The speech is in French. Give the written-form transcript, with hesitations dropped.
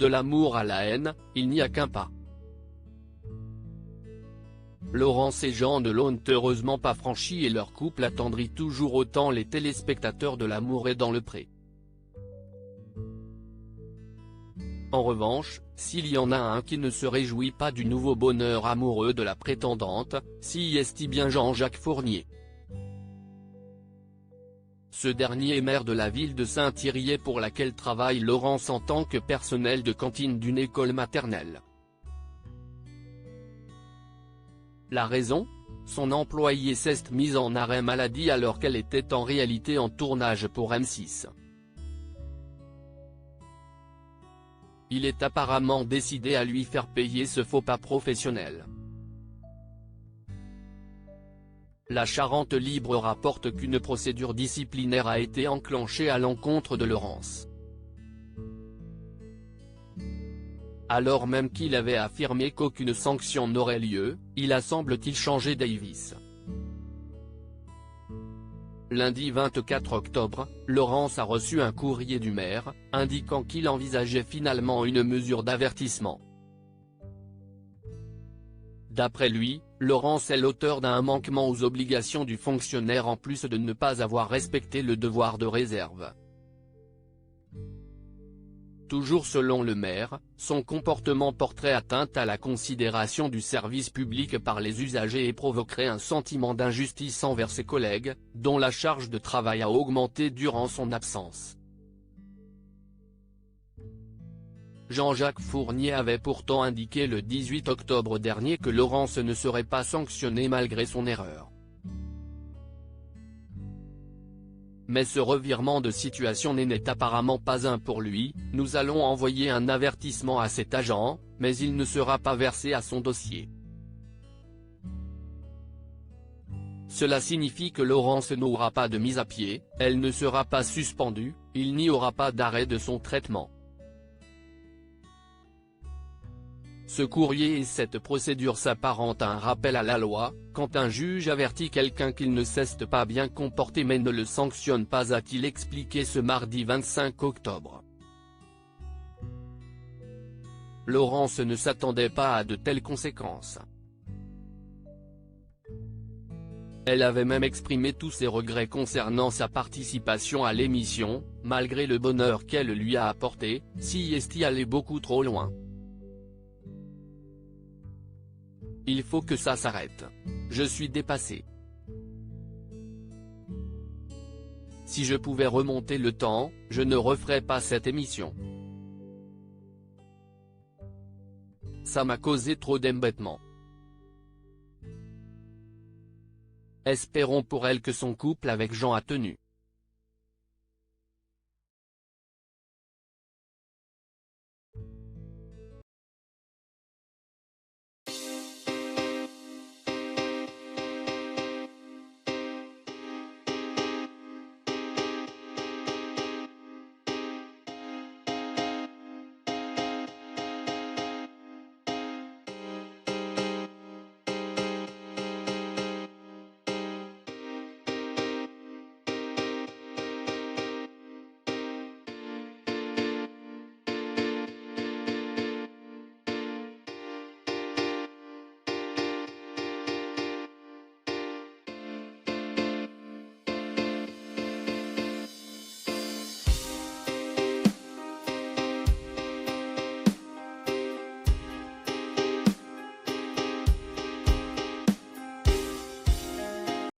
De l'amour à la haine, il n'y a qu'un pas. Laurence et Jean ne l'ont heureusement pas franchi et leur couple attendrit toujours autant les téléspectateurs de L'amour est dans le pré. En revanche, s'il y en a un qui ne se réjouit pas du nouveau bonheur amoureux de la prétendante, si est bien Jean-Jacques Fournier. Ce dernier est maire de la ville de Saint-Thirier pour laquelle travaille Laurence en tant que personnel de cantine d'une école maternelle. La raison ? Son employée s'est mise en arrêt maladie alors qu'elle était en réalité en tournage pour M6. Il est apparemment décidé à lui faire payer ce faux pas professionnel. La Charente Libre rapporte qu'une procédure disciplinaire a été enclenchée à l'encontre de Laurence. Alors même qu'il avait affirmé qu'aucune sanction n'aurait lieu, il a semble-t-il changé d'avis. Lundi 24 octobre, Laurence a reçu un courrier du maire, indiquant qu'il envisageait finalement une mesure d'avertissement. D'après lui, Laurence est l'auteur d'un manquement aux obligations du fonctionnaire en plus de ne pas avoir respecté le devoir de réserve. Toujours selon le maire, son comportement porterait atteinte à la considération du service public par les usagers et provoquerait un sentiment d'injustice envers ses collègues, dont la charge de travail a augmenté durant son absence. Jean-Jacques Fournier avait pourtant indiqué le 18 octobre dernier que Laurence ne serait pas sanctionnée malgré son erreur. Mais ce revirement de situation n'est apparemment pas un pour lui. Nous allons envoyer un avertissement à cet agent, mais il ne sera pas versé à son dossier. Cela signifie que Laurence n'aura pas de mise à pied, elle ne sera pas suspendue, il n'y aura pas d'arrêt de son traitement. Ce courrier et cette procédure s'apparentent à un rappel à la loi, quand un juge avertit quelqu'un qu'il ne s'est pas bien comporté mais ne le sanctionne pas, a-t-il expliqué ce mardi 25 octobre. Laurence ne s'attendait pas à de telles conséquences. Elle avait même exprimé tous ses regrets concernant sa participation à l'émission, malgré le bonheur qu'elle lui a apporté, si est allé beaucoup trop loin. Il faut que ça s'arrête. Je suis dépassé. Si je pouvais remonter le temps, je ne referais pas cette émission. Ça m'a causé trop d'embêtements. Espérons pour elle que son couple avec Jean a tenu.